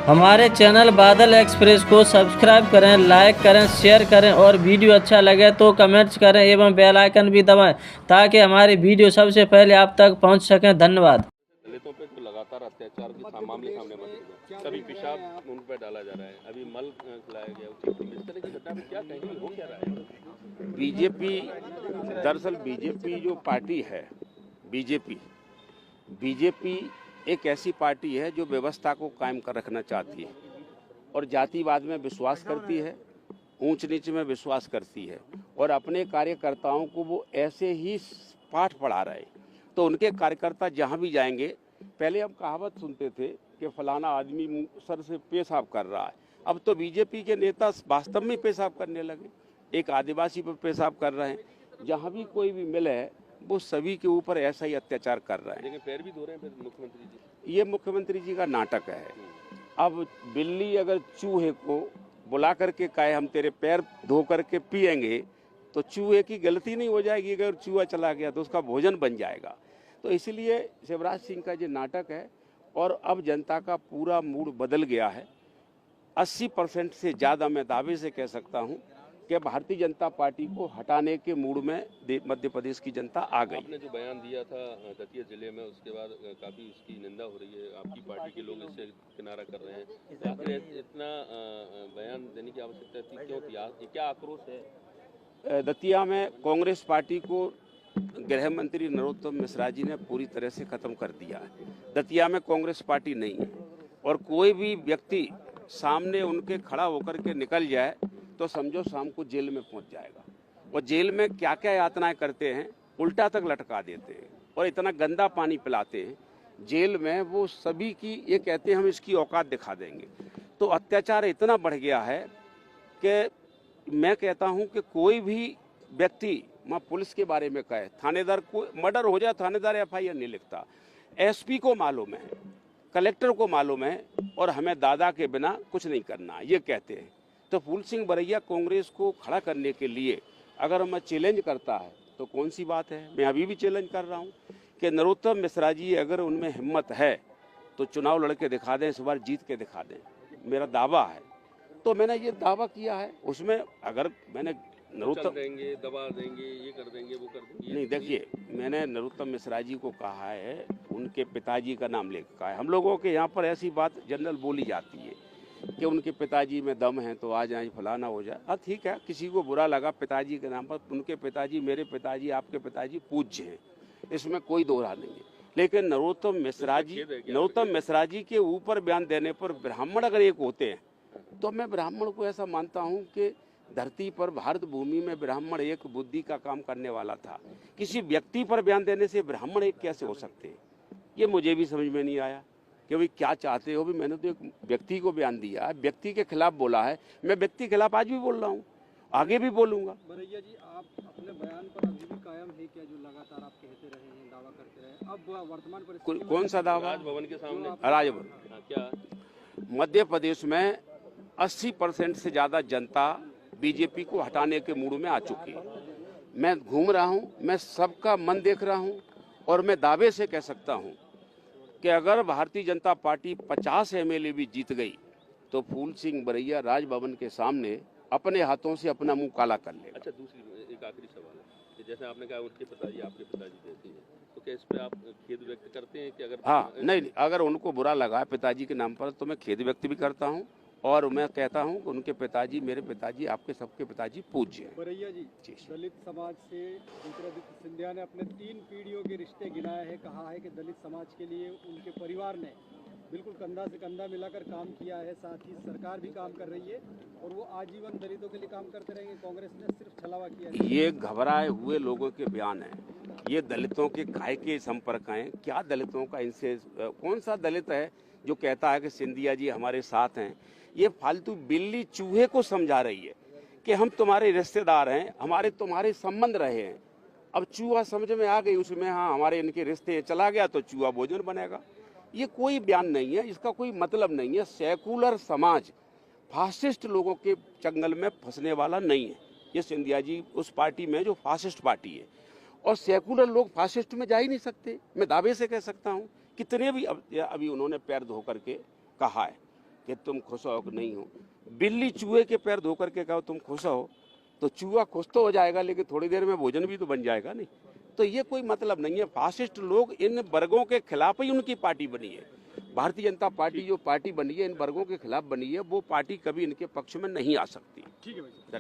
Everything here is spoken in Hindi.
हमारे चैनल बादल एक्सप्रेस को सब्सक्राइब करें, लाइक करें, शेयर करें और वीडियो अच्छा लगे तो कमेंट्स करें एवं बेल आइकन भी दबाएं ताकि हमारी वीडियो सबसे पहले आप तक पहुंच सकें। धन्यवाद। दलितों पे तो लगातार अत्याचार के मामले सामने बने, कभी पेशाब उन पर डाला जा रहा है, अभी मल खिलाया गया, इस तरह की घटना में क्या कहेंगे, हो क्या रहा है? बीजेपी, दरअसल बीजेपी जो पार्टी है, बीजेपी एक ऐसी पार्टी है जो व्यवस्था को कायम कर रखना चाहती है और जातिवाद में विश्वास करती है, ऊंच नीच में विश्वास करती है और अपने कार्यकर्ताओं को वो ऐसे ही पाठ पढ़ा रहे हैं। तो उनके कार्यकर्ता जहां भी जाएंगे, पहले हम कहावत सुनते थे कि फलाना आदमी सर से पेशाब कर रहा है, अब तो बीजेपी के नेता वास्तव में पेशाब करने लगे। एक आदिवासी पर पेशाब कर रहे हैं, जहां भी कोई भी मिले वो सभी के ऊपर ऐसा ही अत्याचार कर रहे हैं। लेकिन पैर भी धो रहे हैं फिर मुख्यमंत्री जी। ये मुख्यमंत्री जी का नाटक है। अब बिल्ली अगर चूहे को बुला करके कहे हम तेरे पैर धो करके पिएंगे तो चूहे की गलती नहीं हो जाएगी, अगर चूहा चला गया तो उसका भोजन बन जाएगा। तो इसलिए शिवराज सिंह का ये नाटक है और अब जनता का पूरा मूड बदल गया है। 80% से ज़्यादा मैं दावे से कह सकता हूँ कि भारतीय जनता पार्टी को हटाने के मूड में मध्य प्रदेश की जनता आ गई। आपने जो बयान दिया था दतिया जिले में, उसके बाद काफ़ी उसकी निंदा हो रही है, आपकी पार्टी के लोग इससे किनारा कर रहे हैं। आखिर इतना बयान देने की आवश्यकता थी, क्यों थी, क्या आक्रोश है? दतिया में कांग्रेस पार्टी को गृह मंत्री नरोत्तम मिश्रा जी ने पूरी तरह से खत्म कर दिया है। दतिया में कांग्रेस पार्टी नहीं है और कोई भी व्यक्ति सामने उनके खड़ा होकर के निकल जाए तो समझो शाम को जेल में पहुंच जाएगा। और जेल में क्या क्या यातनाएं करते हैं, उल्टा तक लटका देते हैं और इतना गंदा पानी पिलाते हैं जेल में, वो सभी की ये कहते हैं हम इसकी औकात दिखा देंगे। तो अत्याचार इतना बढ़ गया है कि मैं कहता हूं कि कोई भी व्यक्ति मां पुलिस के बारे में कहे, थानेदार को मर्डर हो जाए थानेदार FIR नहीं लिखता, SP को मालूम है, कलेक्टर को मालूम है और हमें दादा के बिना कुछ नहीं करना, ये कहते हैं। तो फूल सिंह बरैया कांग्रेस को खड़ा करने के लिए अगर मैं चैलेंज करता है तो कौन सी बात है। मैं अभी भी चैलेंज कर रहा हूं कि नरोत्तम मिश्रा जी अगर उनमें हिम्मत है तो चुनाव लड़के दिखा दें, इस बार जीत के दिखा दें, मेरा दावा है। तो मैंने ये दावा किया है, उसमें अगर मैंने नरोत्तम देंगे, दबा देंगे, ये कर देंगे, वो कर देंगे, नहीं, देखिए मैंने नरोत्तम मिश्रा जी को कहा है, उनके पिताजी का नाम लेकर कहा है। हम लोगों के यहाँ पर ऐसी बात जनरल बोली जाती है कि उनके पिताजी में दम है तो आ जाए, फलाना हो जाए। हाँ ठीक है, किसी को बुरा लगा पिताजी के नाम पर, उनके पिताजी, मेरे पिताजी, आपके पिताजी पूज्य हैं, इसमें कोई दो राह नहीं है। लेकिन नरोत्तम मिश्रा जी के ऊपर बयान देने पर ब्राह्मण अगर एक होते हैं तो मैं ब्राह्मण को ऐसा मानता हूँ कि धरती पर भारत भूमि में ब्राह्मण एक बुद्धि का काम करने वाला था। किसी व्यक्ति पर बयान देने से ब्राह्मण एक कैसे हो सकते हैं, ये मुझे भी समझ में नहीं आया कि भाई क्या चाहते हो। भी मैंने तो एक व्यक्ति को बयान दिया है, व्यक्ति के खिलाफ बोला है, मैं व्यक्ति के खिलाफ आज भी बोल रहा हूँ, आगे भी बोलूंगा। बरैया जी, आप अपने बयान पर अभी भी कायम है क्या, जो लगातार आप कहते रहे हैं, दावा करते रहे, अब वर्तमान परिस्थिति में कौन सा दावा? राजभवन के सामने राजभवन क्या मध्य प्रदेश में 80% से ज्यादा जनता बीजेपी को हटाने के मूड में आ चुकी है। मैं घूम रहा हूं, मैं सबका मन देख रहा हूं और मैं दावे से कह सकता हूं कि अगर भारतीय जनता पार्टी 50 MLA भी जीत गई तो फूल सिंह बरैया राजभवन के सामने अपने हाथों से अपना मुंह काला कर लेगा। अच्छा, दूसरी एक आखिरी सवाल है कि जैसे आपने कहा उनके पिताजी आपके पिताजी कहते हैं, तो क्या इस पे आप खेद व्यक्त करते हैं कि अगर हाँ, नहीं, अगर उनको बुरा लगा पिताजी के नाम पर तो मैं खेद व्यक्त भी करता हूँ और मैं कहता हूं कि उनके पिताजी, मेरे पिताजी, आपके सबके पिताजी पूज्य हैं। बरैया जी, दलित समाज से ज्योतिरादित्य सिंधिया ने अपने 3 पीढ़ियों के रिश्ते गिनाए हैं, कहा है कि दलित समाज के लिए उनके परिवार ने बिल्कुल कंधा से कंधा मिलाकर काम किया है, साथ ही सरकार भी काम कर रही है और वो आजीवन दलितों के लिए काम करते रहेंगे, कांग्रेस ने सिर्फ छलावा किया है। ये घबराए हुए लोगों के बयान है, ये दलितों के काय के संपर्क हैं, क्या दलितों का इनसे, कौन सा दलित है जो कहता है कि सिंधिया जी हमारे साथ हैं। ये फालतू बिल्ली चूहे को समझा रही है कि हम तुम्हारे रिश्तेदार हैं, हमारे तुम्हारे संबंध रहे हैं। अब चूहा समझ में आ गई उसमें, हाँ हमारे इनके रिश्ते, चला गया तो चूहा भोजन बनेगा। ये कोई बयान नहीं है, इसका कोई मतलब नहीं है। सेकुलर समाज फासिस्ट लोगों के चंगल में फंसने वाला नहीं है। ये सिंधिया जी उस पार्टी में जो फासिस्ट पार्टी है, और सेकुलर लोग फासिस्ट में जा ही नहीं सकते। मैं दावे से कह सकता हूँ, कितने भी अभी उन्होंने पैर धो करके कहा है कि तुम खुश हो कि नहीं हो। बिल्ली चूहे के पैर धो करके कहो तुम खुश हो, तो चूहा खुश तो हो जाएगा, लेकिन थोड़ी देर में भोजन भी तो बन जाएगा नहीं। तो ये कोई मतलब नहीं है। फासिस्ट लोग, इन वर्गों के खिलाफ ही उनकी पार्टी बनी है। भारतीय जनता पार्टी जो पार्टी बनी है इन वर्गों के खिलाफ बनी है, वो पार्टी कभी इनके पक्ष में नहीं आ सकती। ठीक है भाई।